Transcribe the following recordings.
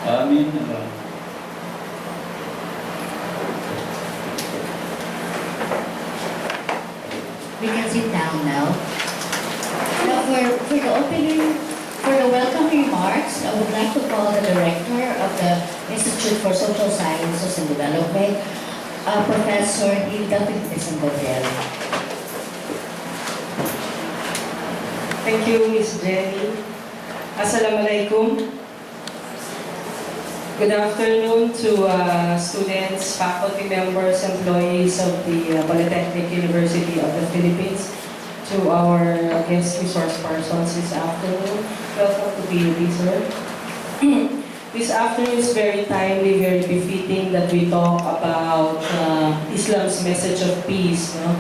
Amin. We can sit down now. Now for the opening, for the welcome remarks, I would like to call the Director of the Institute for Social Sciences and Development, Professor Hilda Felipe-Sandoval. Thank you, Ms. Jenny. Assalamualaikum. Good afternoon to students, faculty members, employees of the Polytechnic University of the Philippines, to our guest resource persons this afternoon. Welcome to PUB, sir. This afternoon is very timely, very befitting that we talk about Islam's message of peace. No?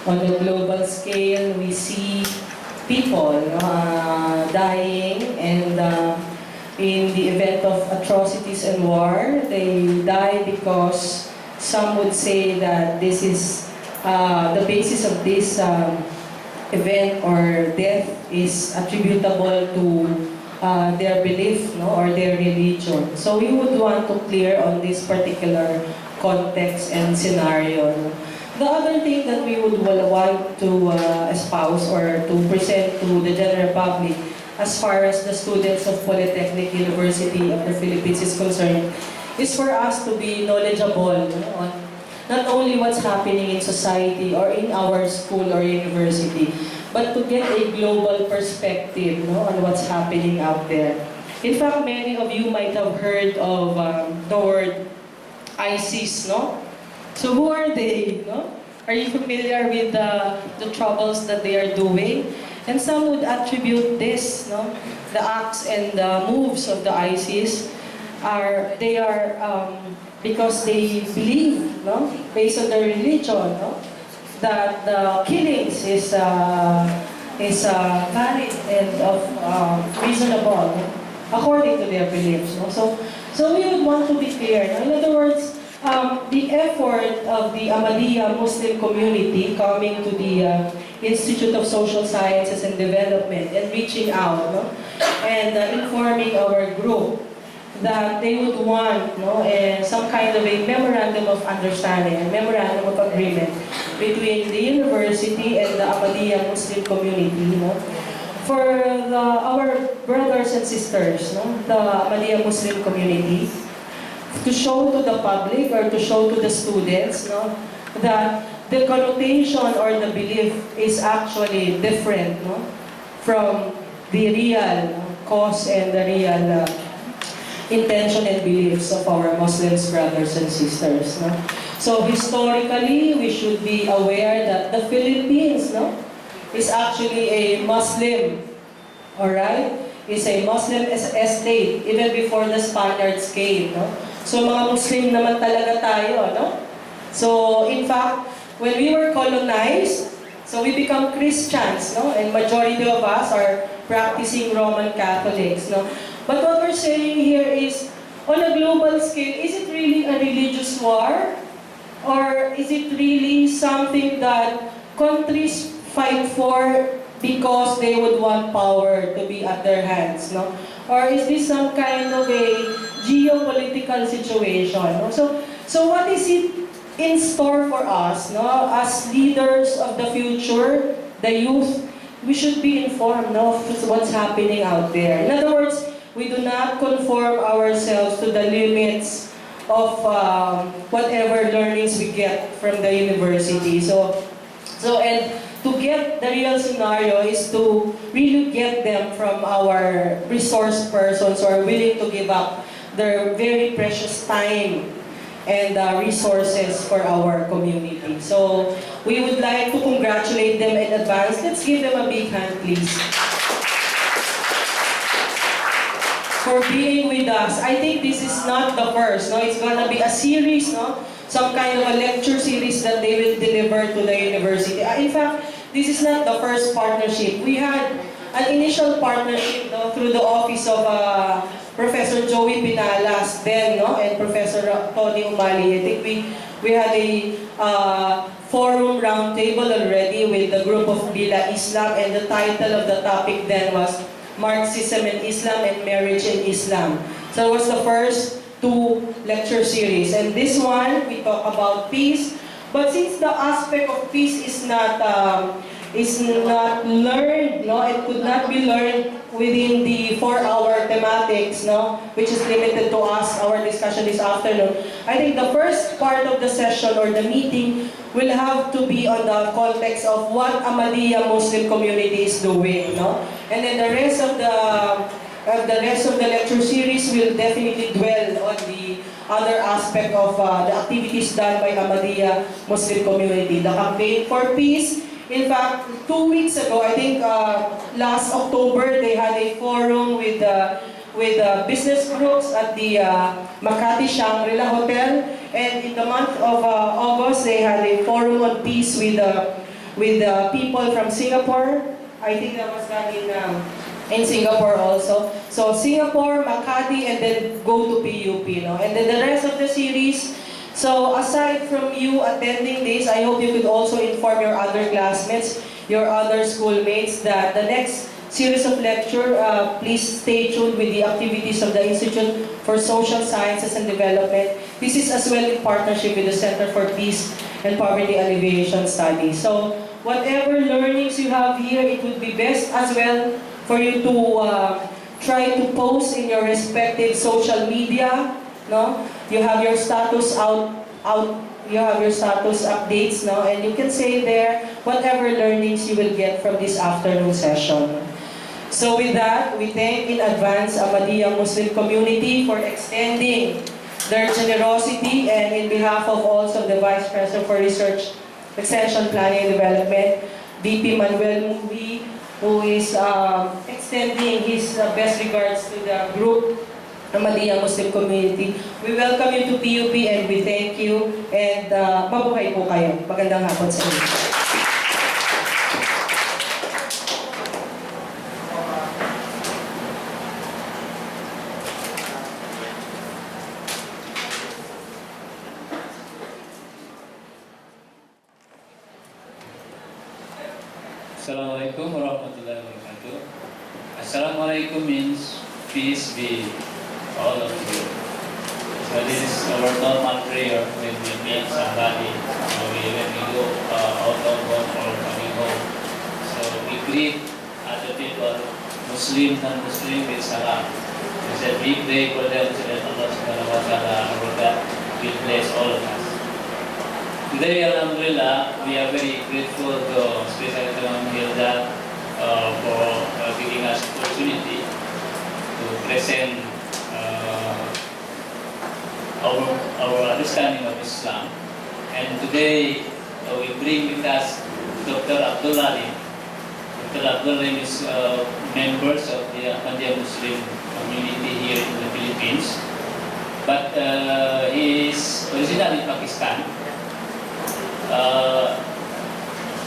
On the global scale, we see people dying, and in the event of atrocities and war, they die because some would say that this is the basis of this event or death is attributable to their belief, no, or their religion. So we would want to clear on this particular context and scenario. No? The other thing that we would want to espouse or to present to the general public as far as the students of Polytechnic University of the Philippines is concerned is for us to be knowledgeable, on not only what's happening in society or in our school or university, but to get a global perspective, on what's happening out there. In fact, many of you might have heard of the word ISIS, no? So who are they? No? Are you familiar with the troubles that they are doing? And some would attribute this, no? The acts and the moves of the ISIS are because they believe, no? Based on their religion, no? That the killings is valid and reasonable, no? According to their beliefs. No? So we would want to be clear. No? In other words, the effort of the Ahmadiyya Muslim Community coming to the Institute of Social Sciences and Development and reaching out, no? And informing our group that they would want, some kind of a memorandum of understanding, a memorandum of agreement between the university and the Ahmadiyya Muslim Community, for our brothers and sisters, the Ahmadiyya Muslim Community, to show to the public or to show to the students, that the connotation or the belief is actually different, from the real cause and the real intention and beliefs of our Muslim brothers and sisters. So historically, we should be aware that the Philippines, is actually a Muslim, alright? Is a Muslim estate even before the Spaniards came. So mga Muslim naman talaga tayo. So in fact, when we were colonized, so we become Christians, and majority of us are practicing Roman Catholics. But what we're saying here is, on a global scale, is it really a religious war? Or is it really something that countries fight for because they would want power to be at their hands? Or is this some kind of a geopolitical situation? So what is it in store for us, as leaders of the future, the youth? We should be informed of what's happening out there. In other words, we do not conform ourselves to the limits of whatever learnings we get from the university. And to get the real scenario is to really get them from our resource persons who are willing to give up their very precious time and resources for our community. So we would like to congratulate them in advance. Let's give them a big hand, please, for being with us. I think this is not the first. It's gonna be a series, some kind of a lecture series that they will deliver to the university. In fact, this is not the first partnership. We had an initial partnership through the office of Professor Joey Pinalas then, and Professor Tony Umali. I think we had a forum roundtable already with the group of Bila Islam, and the title of the topic then was Marxism and Islam and Marriage in Islam. So it was the first two lecture series. And this one, we talk about peace. But since the aspect of peace is not learned, no, it could not be learned within the 4-hour thematics, no, which is limited to us, our discussion this afternoon. I think the first part of the session or the meeting will have to be on the context of what Ahmadiyya Muslim Community is doing, no, and then the rest of the lecture series will definitely dwell on the other aspect of the activities done by Ahmadiyya Muslim Community, the campaign for peace. In fact, 2 weeks ago, I think last October, they had a forum with business groups at the Makati Shangri-La Hotel. And in the month of August, they had a forum on peace with people from Singapore. I think that was done in Singapore also. So Singapore, Makati, and then go to PUP. No? And then the rest of the series. So aside from you attending this, I hope you could also inform your other classmates, your other schoolmates that the next series of lecture, please stay tuned with the activities of the Institute for Social Sciences and Development. This is as well in partnership with the Center for Peace and Poverty Alleviation Studies. So whatever learnings you have here, it would be best as well for you to try to post in your respective social media. No, you have your status you have your status updates, no, and you can say there whatever learnings you will get from this afternoon session. So with that, we thank in advance Ahmadiyya Muslim Community for extending their generosity, and in behalf of also the Vice President for Research, Extension, Planning and Development, VP Manuel Mubi, who is extending his best regards to the group Ahmadiyya Muslim Community. We welcome you to PUP and we thank you, and mabuhay po kayo. Magandang hapon sa inyo. Assalamualaikum warahmatullahi wabarakatuh. Assalamualaikum means peace be all of you. So this is our normal prayer when we meet somebody, when we go out of home or coming home. So we greet other people, Muslim and Muslim with salam. We said we pray for them so that Allah subhanahu wa ta'ala, our God, will bless all of us. Today, alhamdulillah, we are very grateful to Special Imam Hilda for giving us opportunity to present our understanding of Islam. And today we bring with us Dr. Abdul Alim. Dr. Abdul Alim is members of the Ahmadiyya Muslim Community here in the Philippines. But he is originally Pakistan.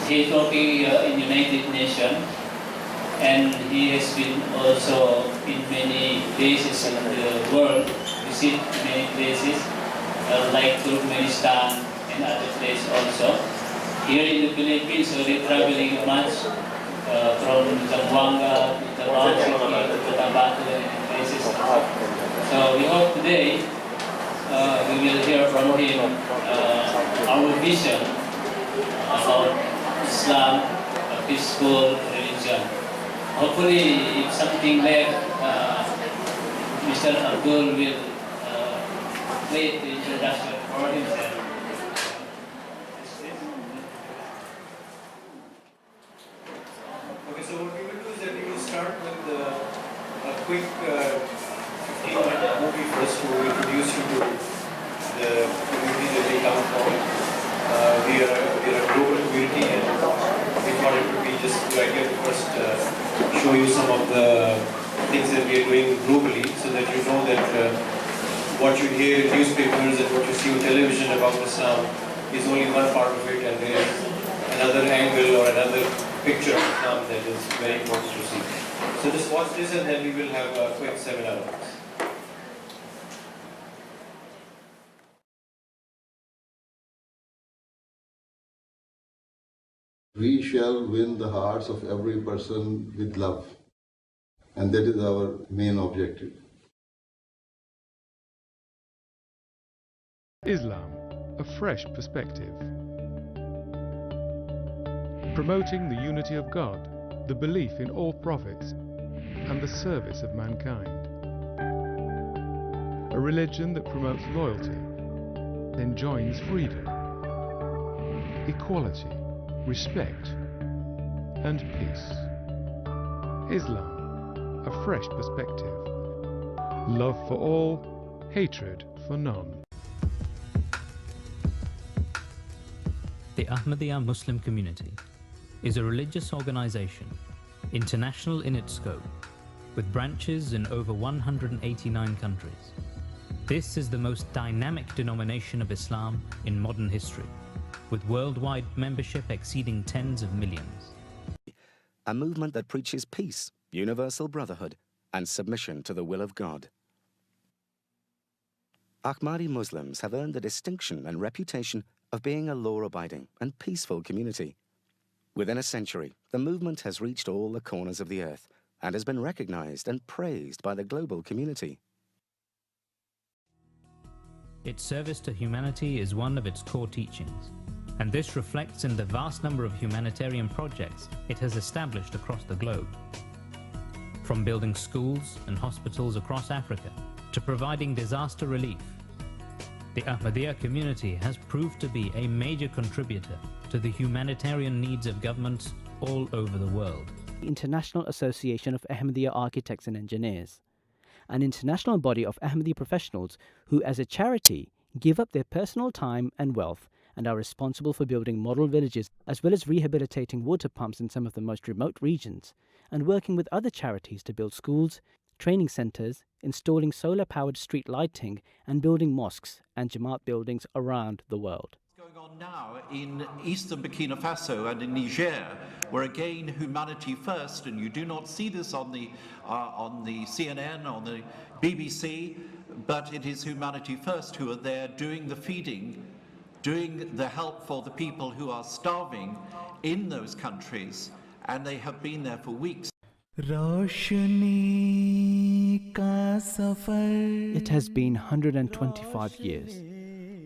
He is working in United Nations, and he has been also in many places in the world, visit many places like Turkmenistan and other places also. Here in the Philippines, so they're traveling much from Zamboanga to Davao City to Cotabato and places. So we hope today we will hear from him our vision about Islam, a peaceful religion. Hopefully, if something left, Mr. Abdul will make the introduction for himself. Okay, so what we will do is that we will start with a quick 15-minute movie first to introduce you to the community that we come from. We are a global community, and we thought it would be just a good idea to first show you some of the things that we are doing globally, so that you know that what you hear in newspapers and what you see on television about Islam is only one part of it, and there is another angle or another picture of Islam that is very important to see. So just watch this, and then we will have a quick seminar. We shall win the hearts of every person with love, and that is our main objective. Islam, a fresh perspective. Promoting the unity of God, the belief in all prophets, and the service of mankind. A religion that promotes loyalty, enjoins freedom, equality, respect, and peace. Islam, a fresh perspective. Love for all, hatred for none. The Ahmadiyya Muslim Community is a religious organization, international in its scope, with branches in over 189 countries. This is the most dynamic denomination of Islam in modern history, with worldwide membership exceeding tens of millions. A movement that preaches peace, universal brotherhood, and submission to the will of God. Ahmadi Muslims have earned the distinction and reputation of being a law-abiding and peaceful community. Within a century, the movement has reached all the corners of the earth and has been recognized and praised by the global community. Its service to humanity is one of its core teachings, and this reflects in the vast number of humanitarian projects it has established across the globe. From building schools and hospitals across Africa to providing disaster relief, the Ahmadiyya community has proved to be a major contributor to the humanitarian needs of governments all over the world. The International Association of Ahmadiyya Architects and Engineers, an international body of Ahmadiyya professionals who, as a charity, give up their personal time and wealth and are responsible for building model villages as well as rehabilitating water pumps in some of the most remote regions and working with other charities to build schools, training centers, installing solar-powered street lighting and building mosques and Jamaat buildings around the world. Going on now in eastern Burkina Faso and in Niger, where again humanity first, and you do not see this on the CNN, on the BBC, but it is humanity first who are there doing the feeding, doing the help for the people who are starving in those countries, and they have been there for weeks. It has been 125 years.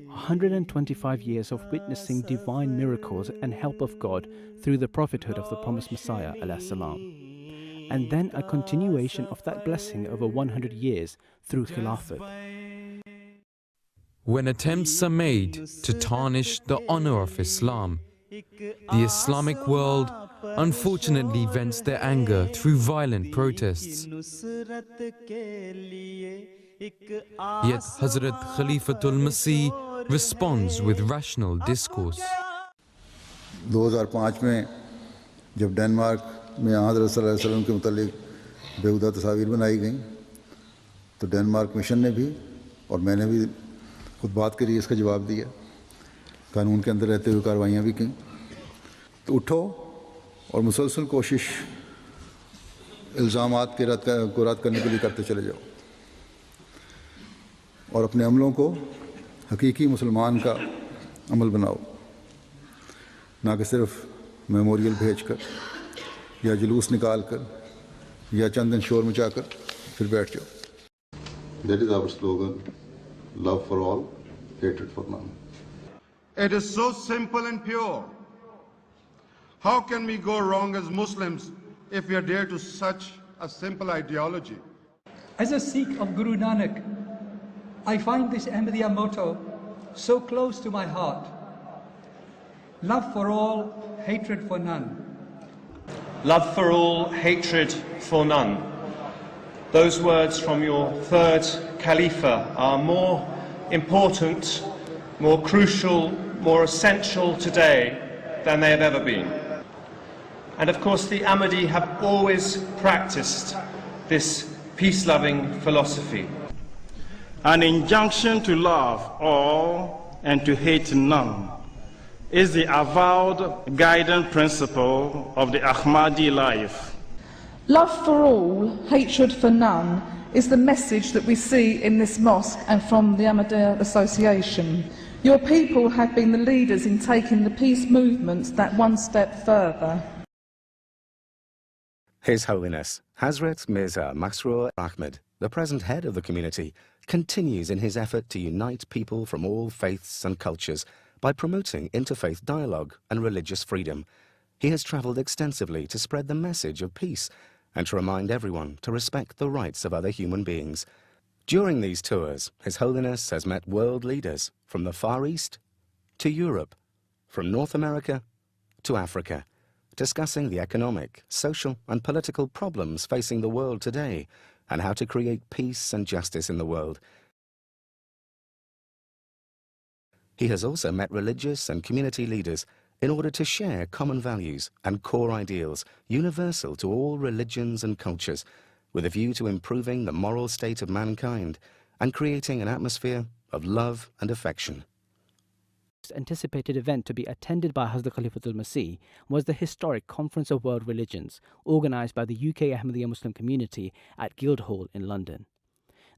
125 years of witnessing divine miracles and help of God through the prophethood of the promised Messiah ﷺ. And then a continuation of that blessing over 100 years through Khilafat. When attempts are made to tarnish the honor of Islam, the Islamic world unfortunately vents their anger through violent protests. Yet Hazrat Khalifatul Masih responds with rational discourse. 2005 में जब Denmark में हज़रत सल्लल्लाहु अलैहि वसल्लम के मुतालिक बेहुदा तस्वीर बनाई गई तो डेनमार्क मिशन ने भी और मैंने भी खुद बात करी, इसका जवाब दिया, कानून के अंदर रहते हुए कार्रवाइयाँ भी की। तो उठो और मुसलसल कोशिश इल्ज़ामात को रद्द करने के लिए करते चले जाओ और अपने अमलों को हकीकी मुसलमान का अमल बनाओ, ना कि सिर्फ मेमोरियल भेजकर या जुलूस निकाल कर या चंद दिन शोर मचाकर फिर बैठ जाओ। That is our slogan, love for all, hatred for none. It is so simple and pure. How can we go wrong as Muslims if we adhere to such a simple ideology? As a Sikh of Guru Nanak, I find this Ahmadiyya motto so close to my heart. Love for all, hatred for none. Love for all, hatred for none. Those words from your third Khalifa are more important, more crucial, more essential today than they have ever been. And of course the Ahmadi have always practiced this peace-loving philosophy. An injunction to love all and to hate none is the avowed guiding principle of the Ahmadi life. Love for all, hatred for none is the message that we see in this mosque and from the Ahmadiyya Association. Your people have been the leaders in taking the peace movements that one step further. His Holiness Hazrat Mirza Masroor Ahmad the present head of the community, continues in his effort to unite people from all faiths and cultures by promoting interfaith dialogue and religious freedom. He has travelled extensively to spread the message of peace and to remind everyone to respect the rights of other human beings. During these tours, His Holiness has met world leaders from the Far East to Europe, from North America to Africa, discussing the economic, social and political problems facing the world today and how to create peace and justice in the world. He has also met religious and community leaders in order to share common values and core ideals universal to all religions and cultures, with a view to improving the moral state of mankind and creating an atmosphere of love and affection. The anticipated event to be attended by Hazrat Khalifatul Masih was the historic Conference of World Religions, organised by the UK Ahmadiyya Muslim Community at Guildhall in London.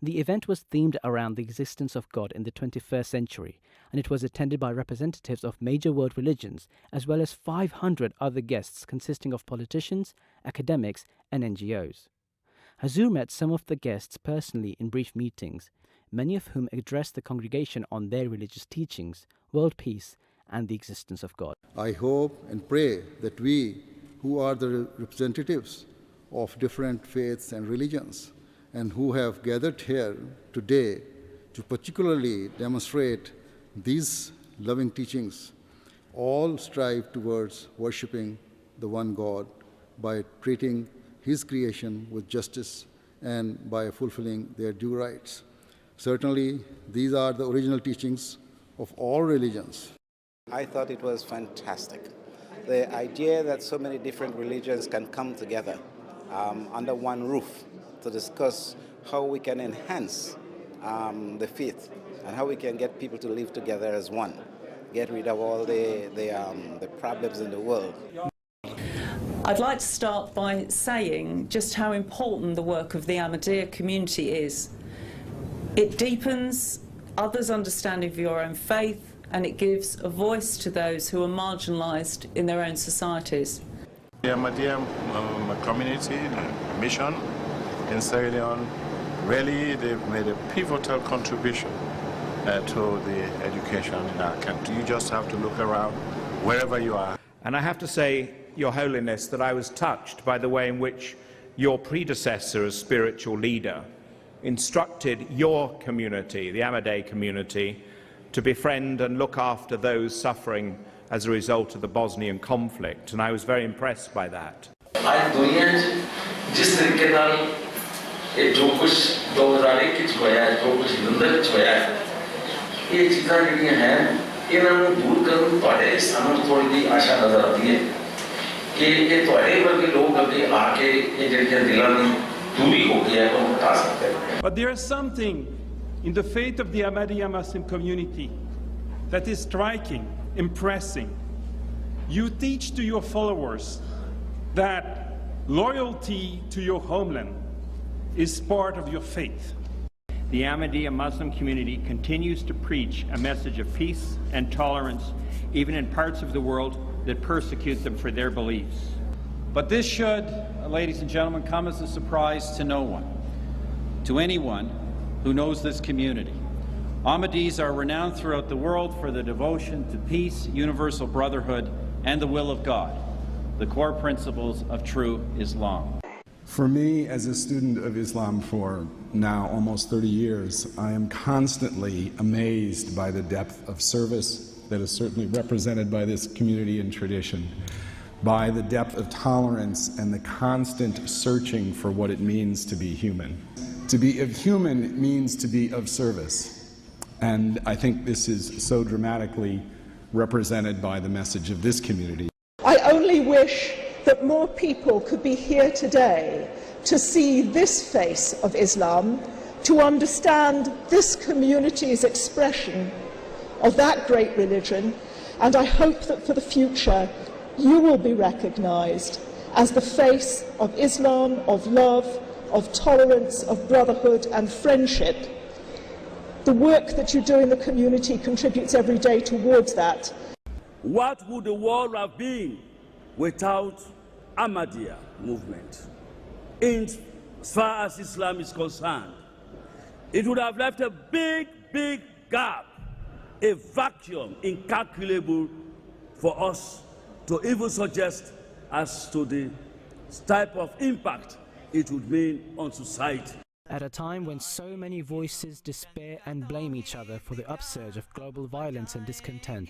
The event was themed around the existence of God in the 21st century, and it was attended by representatives of major world religions, as well as 500 other guests consisting of politicians, academics and NGOs. Hazur met some of the guests personally in brief meetings, many of whom addressed the congregation on their religious teachings, world peace and the existence of God. I hope and pray that we, who are the representatives of different faiths and religions, and who have gathered here today to particularly demonstrate these loving teachings, all strive towards worshipping the one God by treating His creation with justice and by fulfilling their due rights. Certainly, these are the original teachings of all religions. I thought it was fantastic. The idea that so many different religions can come together under one roof to discuss how we can enhance the faith and how we can get people to live together as one, get rid of all the problems in the world. I'd like to start by saying just how important the work of the Ahmadiyya community is. It deepens others' understanding of your own faith, and it gives a voice to those who are marginalised in their own societies. The Ahmadiyya community, mission in Sierra Leone, really they've made a pivotal contribution to the education in our country. You just have to look around wherever you are. And I have to say, Your Holiness, that I was touched by the way in which your predecessor as spiritual leader instructed your community, the Ahmadiyya community, to befriend and look after those suffering as a result of the Bosnian conflict, and I was very impressed by that. But there is something in the faith of the Ahmadiyya Muslim community that is striking, impressing. You teach to your followers that loyalty to your homeland is part of your faith. The Ahmadiyya Muslim community continues to preach a message of peace and tolerance, even in parts of the world that persecute them for their beliefs. But this should, ladies and gentlemen, come as a surprise to no one, to anyone who knows this community. Ahmadis are renowned throughout the world for their devotion to peace, universal brotherhood, and the will of God, the core principles of true Islam. For me, as a student of Islam for now almost 30 years, I am constantly amazed by the depth of service that is certainly represented by this community and tradition, by the depth of tolerance and the constant searching for what it means to be human. To be human means to be of service, and I think this is so dramatically represented by the message of this community. I only wish that more people could be here today to see this face of Islam, to understand this community's expression of that great religion, and I hope that for the future you will be recognized as the face of Islam, of love, of tolerance, of brotherhood and friendship. The work that you do in the community contributes every day towards that. What would the world have been without Ahmadiyya movement? As far as Islam is concerned, it would have left a big, big gap, a vacuum incalculable for us to even suggest as to the type of impact it would mean on society. At a time when so many voices despair and blame each other for the upsurge of global violence and discontent,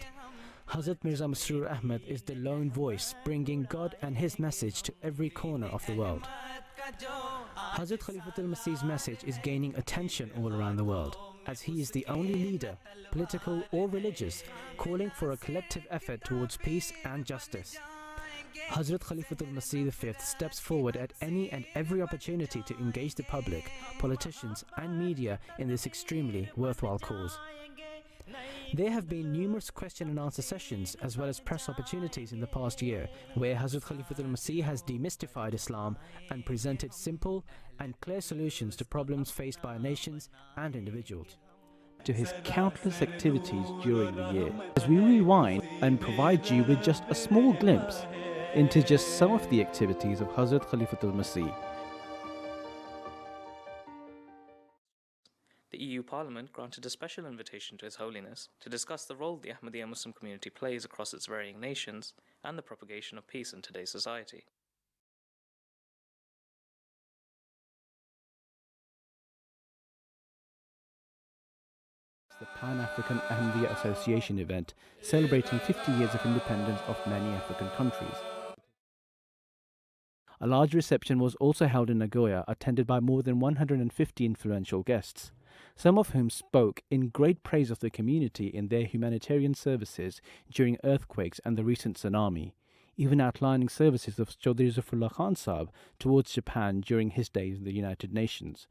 Hazrat Mirza Masroor Ahmad is the lone voice bringing God and his message to every corner of the world. Hazrat Khalifatul Masih's message is gaining attention all around the world, as he is the only leader, political or religious, calling for a collective effort towards peace and justice. Hazrat Khalifatul Masih V steps forward at any and every opportunity to engage the public, politicians and media in this extremely worthwhile cause. There have been numerous question and answer sessions as well as press opportunities in the past year where Hazrat Khalifatul Masih has demystified Islam and presented simple and clear solutions to problems faced by nations and individuals. To his countless activities during the year, as we rewind and provide you with just a small glimpse into just some of the activities of Hazrat Khalifatul Masih. The EU Parliament granted a special invitation to His Holiness to discuss the role the Ahmadiyya Muslim community plays across its varying nations and the propagation of peace in today's society. The Pan-African Ahmadiyya Association event celebrating 50 years of independence of many African countries. A large reception was also held in Nagoya, attended by more than 150 influential guests, some of whom spoke in great praise of the community in their humanitarian services during earthquakes and the recent tsunami, even outlining services of Chaudhry Zafrullah Khan Sahib towards Japan during his days in the United Nations.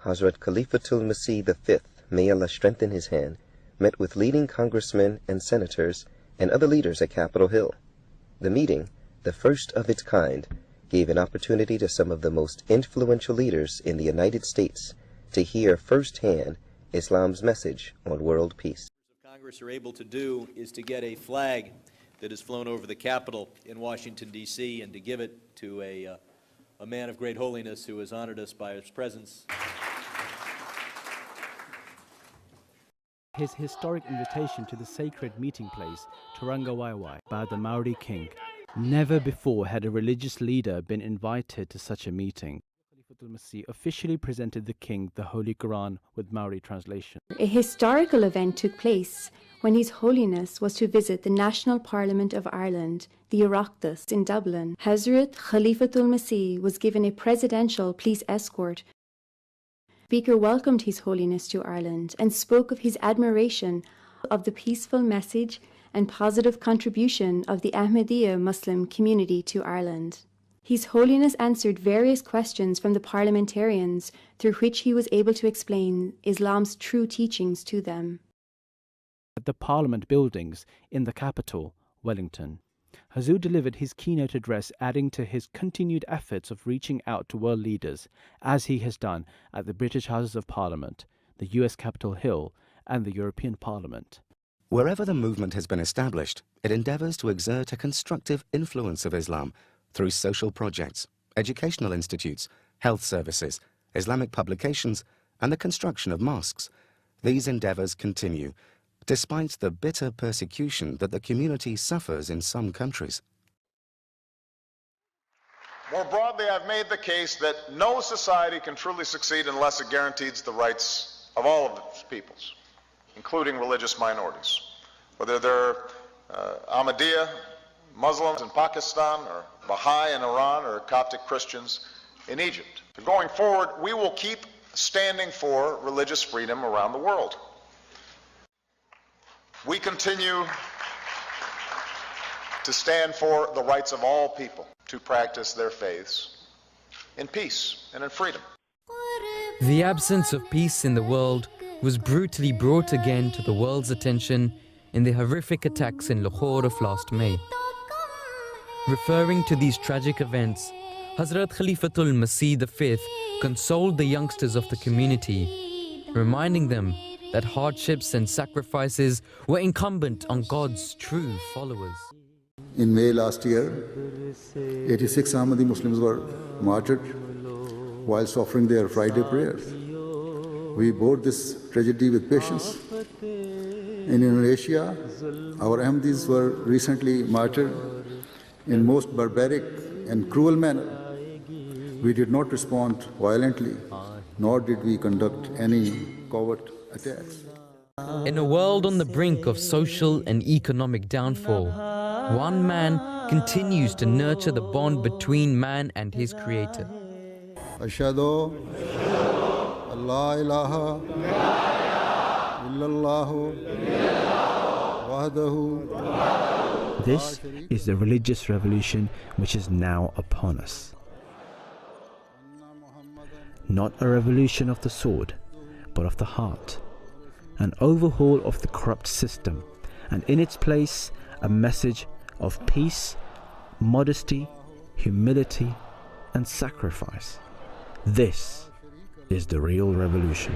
Hazrat Khalifatul Masih V, may Allah strengthen his hand, met with leading congressmen and senators and other leaders at Capitol Hill. The meeting, the first of its kind, gave an opportunity to some of the most influential leaders in the United States to hear firsthand Islam's message on world peace. Congress are able to do is to get a flag that is flown over the Capitol in Washington, D.C., and to give it to a man of great holiness who has honored us by his presence. His historic invitation to the sacred meeting place, Turanga Waiwai, by the Maori king. Never before had a religious leader been invited to such a meeting. Khalifatul Masih officially presented the king the Holy Quran with Maori translation. A historical event took place when His Holiness was to visit the National Parliament of Ireland, the Oireachtas, in Dublin. Hazrat Khalifatul Masih was given a presidential police escort. The speaker welcomed His Holiness to Ireland and spoke of his admiration of the peaceful message and positive contribution of the Ahmadiyya Muslim community to Ireland. His Holiness answered various questions from the parliamentarians through which he was able to explain Islam's true teachings to them. At the Parliament buildings in the capital, Wellington, Hazur delivered his keynote address, adding to his continued efforts of reaching out to world leaders, as he has done at the British Houses of Parliament, the US Capitol Hill, and the European Parliament. Wherever the movement has been established, it endeavours to exert a constructive influence of Islam through social projects, educational institutes, health services, Islamic publications, and the construction of mosques. These endeavours continue, despite the bitter persecution that the community suffers in some countries. More broadly, I've made the case that no society can truly succeed unless it guarantees the rights of all of its peoples, including religious minorities, whether they're Ahmadiyya Muslims in Pakistan, or Baha'i in Iran, or Coptic Christians in Egypt. Going forward, we will keep standing for religious freedom around the world. We continue to stand for the rights of all people to practice their faiths in peace and in freedom. The absence of peace in the world was brutally brought again to the world's attention in the horrific attacks in Lahore of last May. Referring to these tragic events, Hazrat Khalifatul Masih V consoled the youngsters of the community, reminding them that hardships and sacrifices were incumbent on God's true followers. In May last year, 86 Ahmadi Muslims were martyred whilst offering their Friday prayers. We bore this tragedy with patience. In Indonesia, our Ahmadis were recently martyred in most barbaric and cruel manner. We did not respond violently, nor did we conduct any covert attacks. In a world on the brink of social and economic downfall, one man continues to nurture the bond between man and his creator. Ashhadu Allah ilaha illallahu wahdahu. This is the religious revolution which is now upon us. Not a revolution of the sword, but of the heart. An overhaul of the corrupt system, and in its place a message of peace, modesty, humility, and sacrifice. This is the real revolution.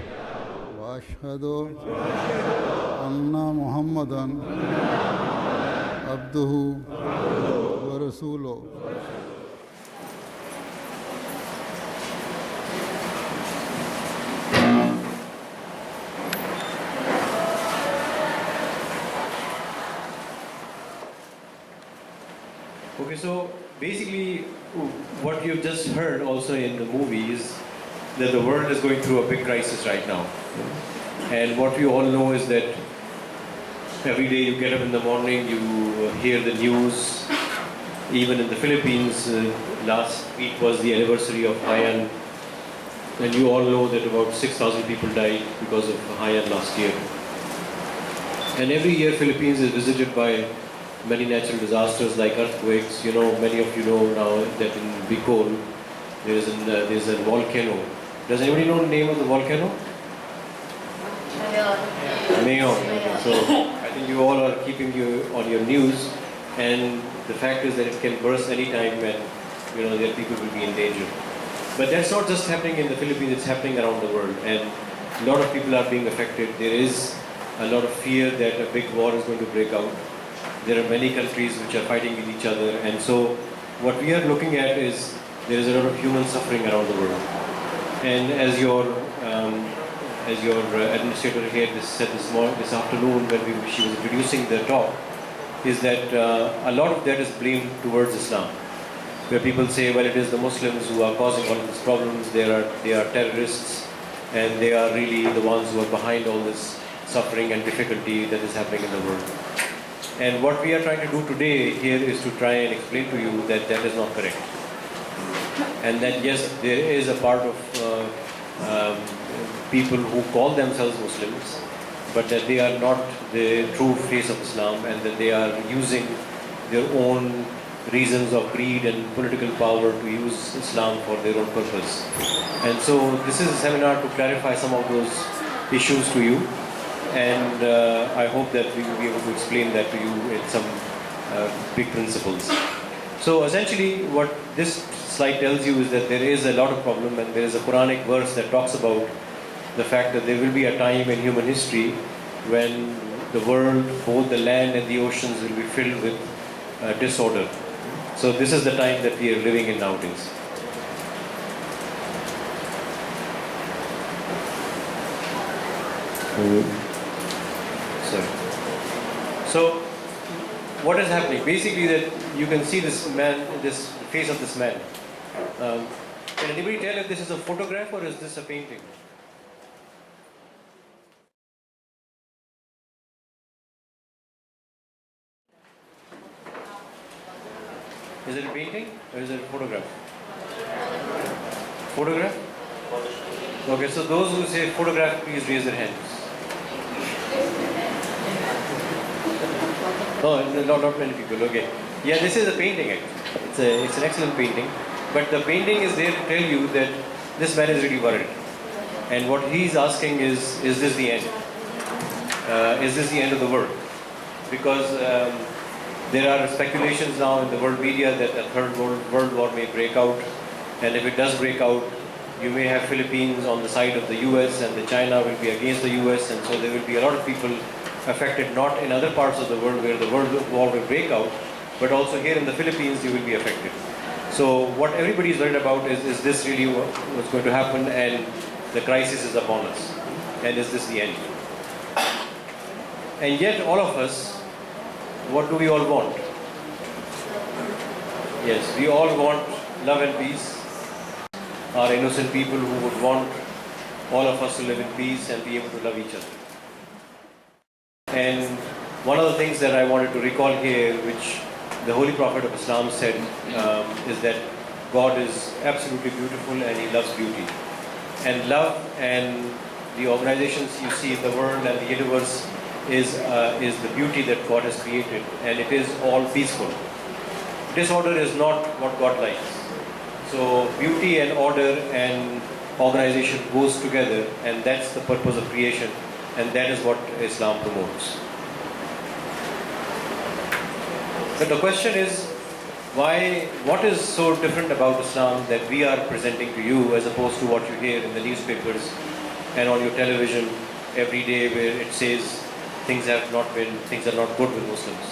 Ashhadu anna Muhammadan abduhu wa rasuluhu. Okay, so basically what you've just heard also in the movie is that the world is going through a big crisis right now. And what we all know is that every day you get up in the morning, you hear the news. Even in the Philippines, last week was the anniversary of Haiyan. And you all know that about 6,000 people died because of Haiyan last year. And every year Philippines is visited by many natural disasters like earthquakes. You know, many of you know now that in Bicol there's a volcano. Does anybody know the name of the volcano? Mayon. So I think you all are keeping you on your news, and the fact is that it can burst anytime, and you know that people will be in danger. But that's not just happening in the Philippines; it's happening around the world, and a lot of people are being affected. There is a lot of fear that a big war is going to break out. There are many countries which are fighting with each other, and so what we are looking at is there is a lot of human suffering around the world. And as your administrator here said this afternoon when she was introducing the talk, is that a lot of that is blamed towards Islam, where people say, well, it is the Muslims who are causing all of these problems. They are terrorists, and they are really the ones who are behind all this suffering and difficulty that is happening in the world. And what we are trying to do today here is to try and explain to you that that is not correct. And that yes, there is a part of people who call themselves Muslims, but that they are not the true face of Islam, and that they are using their own reasons of greed and political power to use Islam for their own purpose. And so this is a seminar to clarify some of those issues to you. And I hope that we will be able to explain that to you in some big principles. So essentially what this slide tells you is that there is a lot of problem, and there is a Quranic verse that talks about the fact that there will be a time in human history when the world, both the land and the oceans, will be filled with disorder. So this is the time that we are living in nowadays. So what is happening? Basically, that you can see this man, this face of this man. Can anybody tell if this is a photograph or is this a painting? Is it a painting or is it a photograph? Photograph? Okay, so those who say photograph, please raise their hands. No, not many people. Okay. Yeah, this is a painting actually. It's an excellent painting. But the painting is there to tell you that this man is really worried. And what he's asking is this the end? Is this the end of the world? Because there are speculations now in the world media that a third world war may break out. And if it does break out, you may have Philippines on the side of the US, and the China will be against the US, and so there will be a lot of people affected, not in other parts of the world where the world war will break out, but also here in the Philippines you will be affected. So what everybody is worried about is this really what's going to happen, and the crisis is upon us. and is this the end? And yet all of us, what do we all want? Yes, we all want love and peace. Our innocent people who would want all of us to live in peace and be able to love each other. And one of the things that I wanted to recall here, which the Holy Prophet of Islam said, is that God is absolutely beautiful and He loves beauty. And love and the organizations you see in the world and the universe is the beauty that God has created, and it is all peaceful. Disorder is not what God likes. So beauty and order and organization goes together, and that's the purpose of creation, and that is what Islam promotes. But the question is, what is so different about Islam that we are presenting to you as opposed to what you hear in the newspapers and on your television every day, where it says things are not good with Muslims.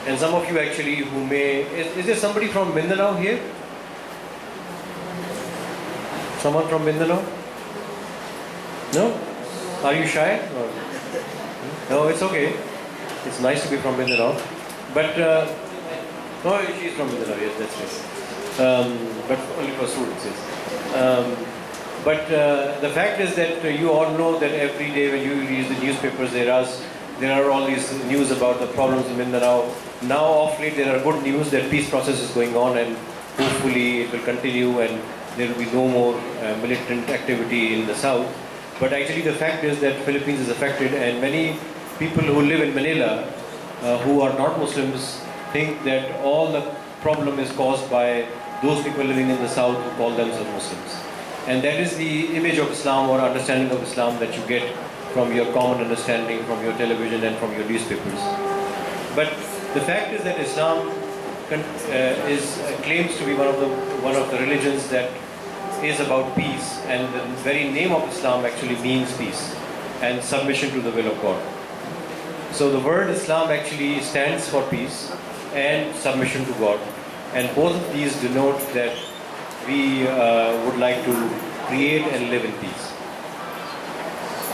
And some of you actually who may, is there somebody from Mindanao here? Someone from Mindanao? No? Are you shy? Or? No, it's okay. It's nice to be from Mindanao. But, no, she's from Mindanao, yes, that's right. But only for students, yes. But the fact is that you all know that every day when you read the newspapers, there are all these news about the problems in Mindanao. Now, of late, there are good news that peace process is going on, and hopefully it will continue and there will be no more militant activity in the south. But actually the fact is that Philippines is affected, and many people who live in Manila who are not Muslims think that all the problem is caused by those people living in the south who call themselves Muslims. And that is the image of Islam or understanding of Islam that you get from your common understanding, from your television and from your newspapers. But the fact is that Islam claims to be one of the religions that is about peace, and the very name of Islam actually means peace and submission to the will of God. So the word Islam actually stands for peace and submission to God, and both of these denote that we would like to create and live in peace.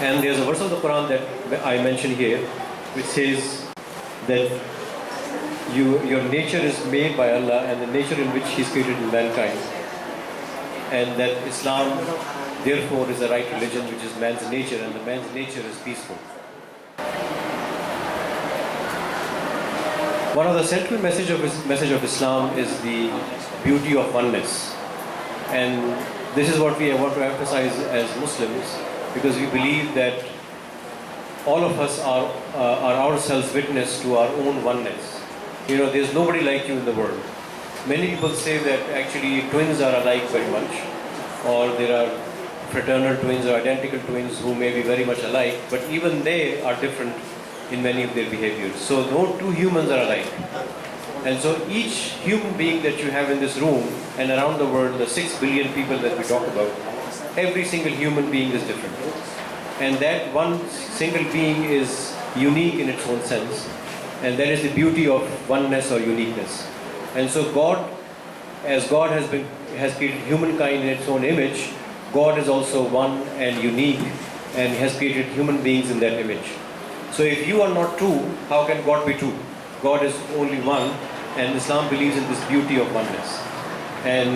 And there's a verse of the Quran that I mentioned here, which says that your nature is made by Allah, and the nature in which He's created mankind, and that Islam therefore is the right religion, which is man's nature, and the man's nature is peaceful. One of the central message of Islam is the beauty of oneness, and this is what we want to emphasize as Muslims, because we believe that all of us are ourselves witness to our own oneness. You know, there's nobody like you in the world. Many people say that actually twins are alike very much, or there are fraternal twins or identical twins who may be very much alike, but even they are different in many of their behaviors. So no two humans are alike. And so each human being that you have in this room and around the world, the 6 billion people that we talk about, every single human being is different. And that one single being is unique in its own sense. And that is the beauty of oneness or uniqueness. And so God, as God has created humankind in its own image, God is also one and unique, and He has created human beings in that image. So if you are not two, how can God be two? God is only one, and Islam believes in this beauty of oneness. And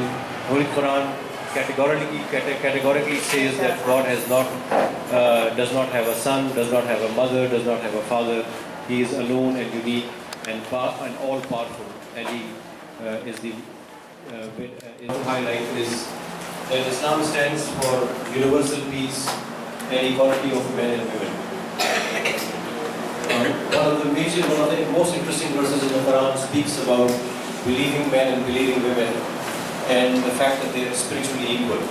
Holy Quran categorically says that God does not have a son, does not have a mother, does not have a father. He is alone and unique and all powerful, and He is the highlight is that Islam stands for universal peace and equality of men and women. One of the most interesting verses in the Quran speaks about believing men and believing women, and the fact that they are spiritually equal.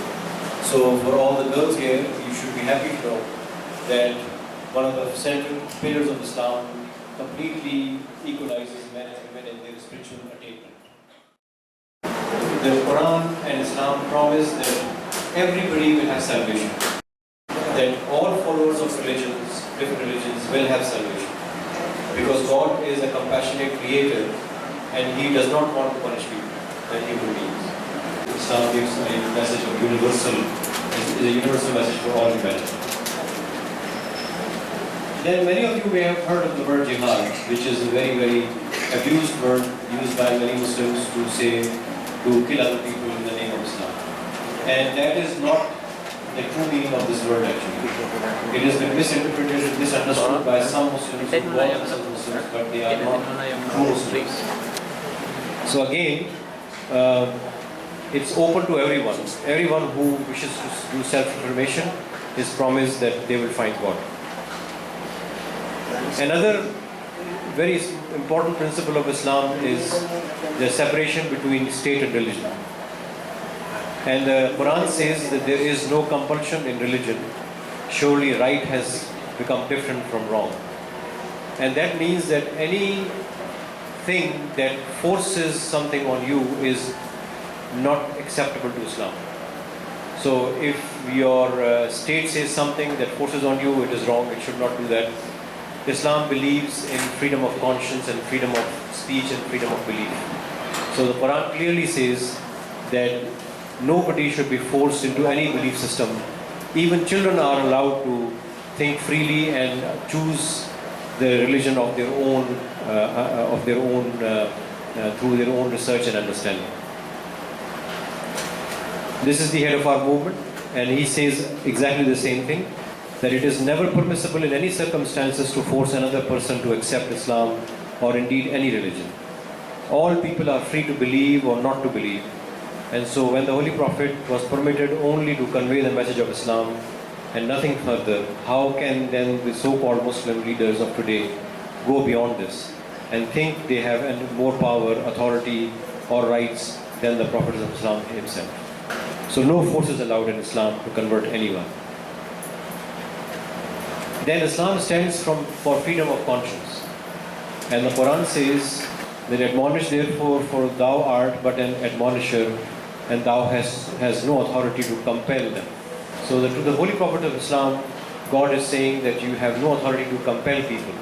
So for all the girls here, you should be happy to know that one of the central pillars of Islam completely equalizes men and women in their spiritual attainment. The Quran and Islam promise that everybody will have salvation, that all followers of religions, different religions, will have salvation, because God is a compassionate creator and He does not want to punish people and human beings. Islam gives a message of universal, is a universal message for all humanity. Then many of you may have heard of the word jihad, which is a very, very abused word used by many Muslims to say, to kill other people in the name of Islam. And that is not the true meaning of this word actually. It has been misinterpreted and misunderstood by some Muslims who call themselves Muslims, but they are not true Muslims. So again, it's open to everyone. Everyone who wishes to do self-reformation is promised that they will find God. Another very important principle of Islam is the separation between state and religion. And the Quran says that there is no compulsion in religion. Surely right has become different from wrong. And that means that anything that forces something on you is not acceptable to Islam. So if your state says something that forces on you, it is wrong, it should not do that. Islam believes in freedom of conscience and freedom of speech and freedom of belief. So the Quran clearly says that nobody should be forced into any belief system. Even children are allowed to think freely and choose the religion of their own, through their own research and understanding. This is the head of our movement, and he says exactly the same thing, that it is never permissible in any circumstances to force another person to accept Islam or indeed any religion. All people are free to believe or not to believe. And so when the Holy Prophet was permitted only to convey the message of Islam and nothing further, how can then the so-called Muslim leaders of today go beyond this and think they have more power, authority or rights than the Prophet of Islam himself? So no force is allowed in Islam to convert anyone. Then Islam stands for freedom of conscience. And the Quran says that admonish therefore, for thou art but an admonisher, and thou has no authority to compel them. So to the Holy Prophet of Islam, God is saying that you have no authority to compel people,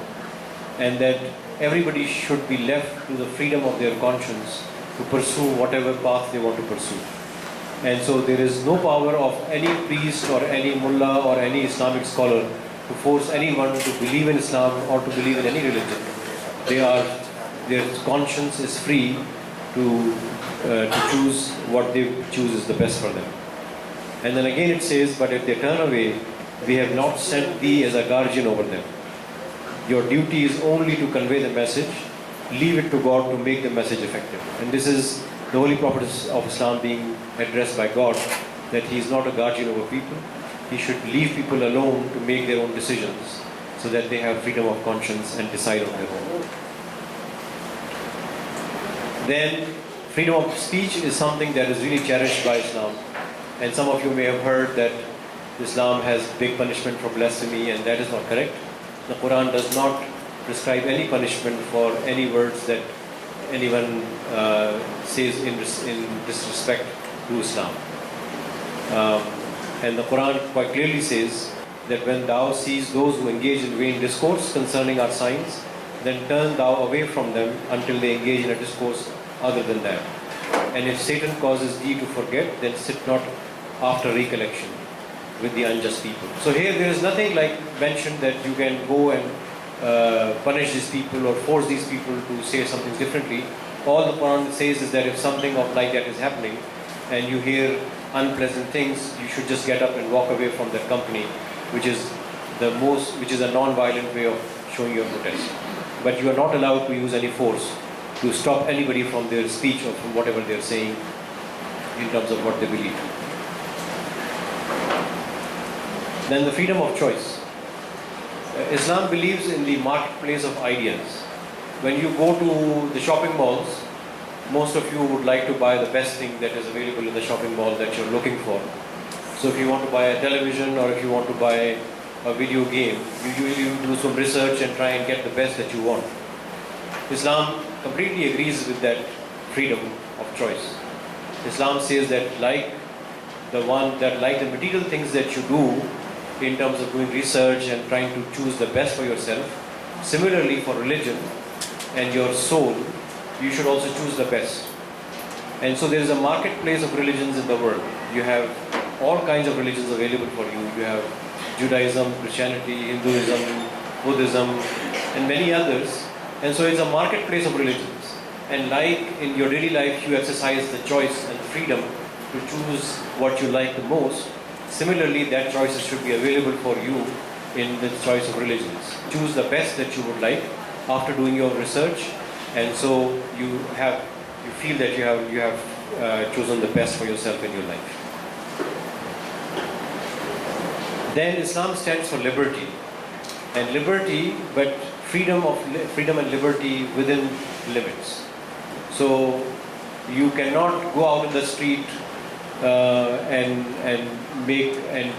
and that everybody should be left to the freedom of their conscience to pursue whatever path they want to pursue. And so there is no power of any priest or any mullah or any Islamic scholar to force anyone to believe in Islam or to believe in any religion. Their conscience is free to choose what they choose is the best for them. And then again it says, but if they turn away, we have not sent thee as a guardian over them. Your duty is only to convey the message. Leave it to God to make the message effective. And this is the Holy Prophet of Islam being addressed by God, that he is not a guardian over people. He should leave people alone to make their own decisions so that they have freedom of conscience and decide on their own. Then freedom of speech is something that is really cherished by Islam. And some of you may have heard that Islam has big punishment for blasphemy, and that is not correct. The Quran does not prescribe any punishment for any words that anyone says in disrespect to Islam. And the Quran quite clearly says that when thou seest those who engage in vain discourse concerning our signs, then turn thou away from them until they engage in a discourse other than that. And if Satan causes thee to forget, then sit not after recollection with the unjust people. So here there is nothing like mentioned that you can go and punish these people or force these people to say something differently. All the Quran says is that if something like that is happening and you hear unpleasant things, you should just get up and walk away from that company, which is a non-violent way of showing your protest. But you are not allowed to use any force to stop anybody from their speech or from whatever they are saying in terms of what they believe. Then the freedom of choice. Islam believes in the marketplace of ideas. When you go to the shopping malls, most of you would like to buy the best thing that is available in the shopping mall that you're looking for. So if you want to buy a television or if you want to buy a video game, you do some research and try and get the best that you want. Islam completely agrees with that freedom of choice. Islam says that like the material things that you do in terms of doing research and trying to choose the best for yourself, similarly for religion and your soul, you should also choose the best. And so there is a marketplace of religions in the world. You have all kinds of religions available for you. You have Judaism, Christianity, Hinduism, Buddhism, and many others. And so it's a marketplace of religions. And like in your daily life, you exercise the choice and freedom to choose what you like the most. Similarly, that choice should be available for you in the choice of religions. Choose the best that you would like after doing your research, and so you feel that you have chosen the best for yourself in your life. Then Islam stands for liberty, and liberty, but freedom and liberty within limits. So you cannot go out in the street and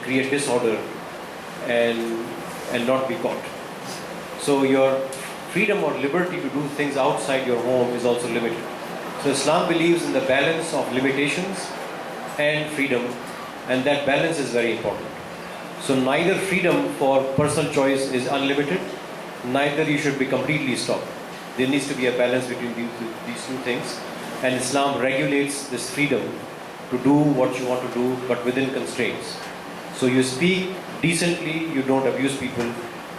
create disorder and not be caught. So your freedom or liberty to do things outside your home is also limited. So Islam believes in the balance of limitations and freedom, and that balance is very important. So neither freedom for personal choice is unlimited, neither you should be completely stopped. There needs to be a balance between these two things, and Islam regulates this freedom to do what you want to do, but within constraints. So you speak decently, you don't abuse people,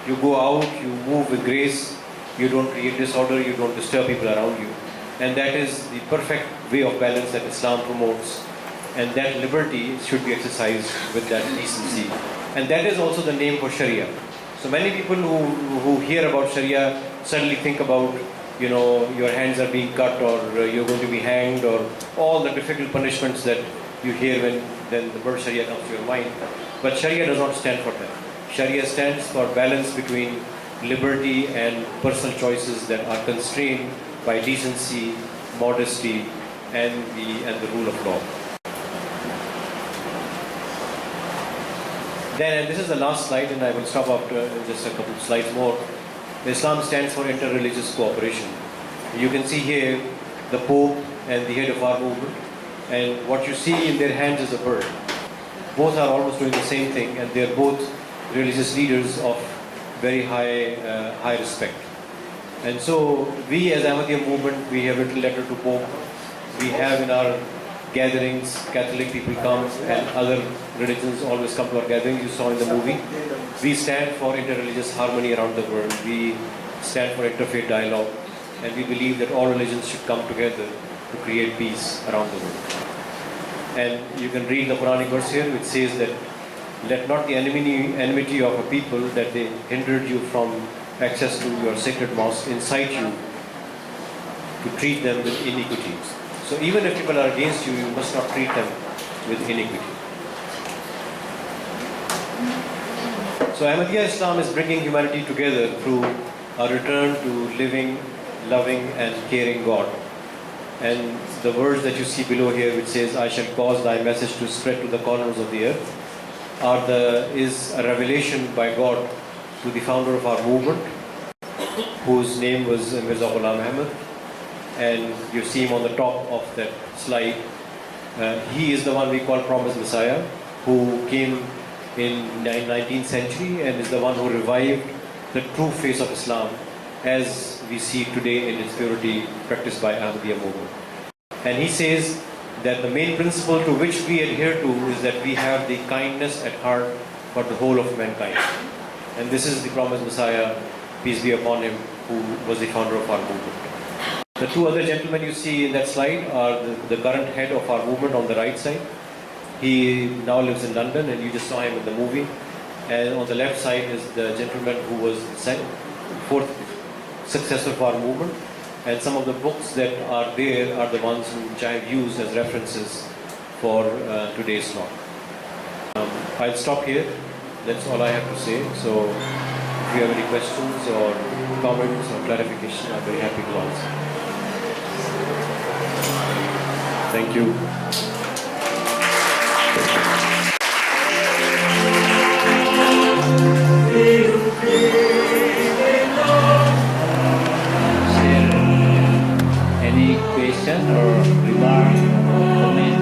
you go out, you move with grace, you don't create disorder, you don't disturb people around you. And that is the perfect way of balance that Islam promotes. And that liberty should be exercised with that decency. And that is also the name for Sharia. So many people who hear about Sharia suddenly think about, your hands are being cut, or you're going to be hanged, or all the difficult punishments that you hear when the word Sharia comes to your mind. But Sharia does not stand for that. Sharia stands for balance between liberty and personal choices that are constrained by decency, modesty, and the rule of law. Then, and this is the last slide, and I will stop after just a couple of slides more. Islam stands for inter-religious cooperation. You can see here the Pope and the head of our movement, and what you see in their hands is a bird. Both are almost doing the same thing, and they are both religious leaders of very high respect. And so we as Ahmadiyya movement, we have written a letter to Pope. We have in our gatherings, Catholic people come, and other religions always come to our gatherings. You saw in the movie. We stand for interreligious harmony around the world. We stand for interfaith dialogue, and we believe that all religions should come together to create peace around the world. And you can read the Quranic verse here, which says that let not the enmity of a people that they hindered you from access to your sacred mosque incite you to treat them with iniquity. So even if people are against you, you must not treat them with iniquity. So Ahmadiyya Islam is bringing humanity together through a return to living, loving and caring God. And the words that you see below here, which says, I shall cause thy message to spread to the corners of the earth, is a revelation by God to the founder of our movement, whose name was Mirza Ghulam Ahmad. And you see him on the top of that slide. He is the one we call Promised Messiah, who came in the 19th century and is the one who revived the true face of Islam as we see today in its purity practiced by Ahmadiyya movement. And he says that the main principle to which we adhere to is that we have the kindness at heart for the whole of mankind. And this is the Promised Messiah, peace be upon him, who was the founder of our movement. The two other gentlemen you see in that slide are the current head of our movement on the right side. He now lives in London, and you just saw him in the movie. And on the left side is the gentleman who was the fourth successor of our movement. And some of the books that are there are the ones which I have used as references for today's talk. I'll stop here. That's all I have to say. So if you have any questions or comments or clarification, I'm very happy to answer. Thank you. Any question or remark or comment?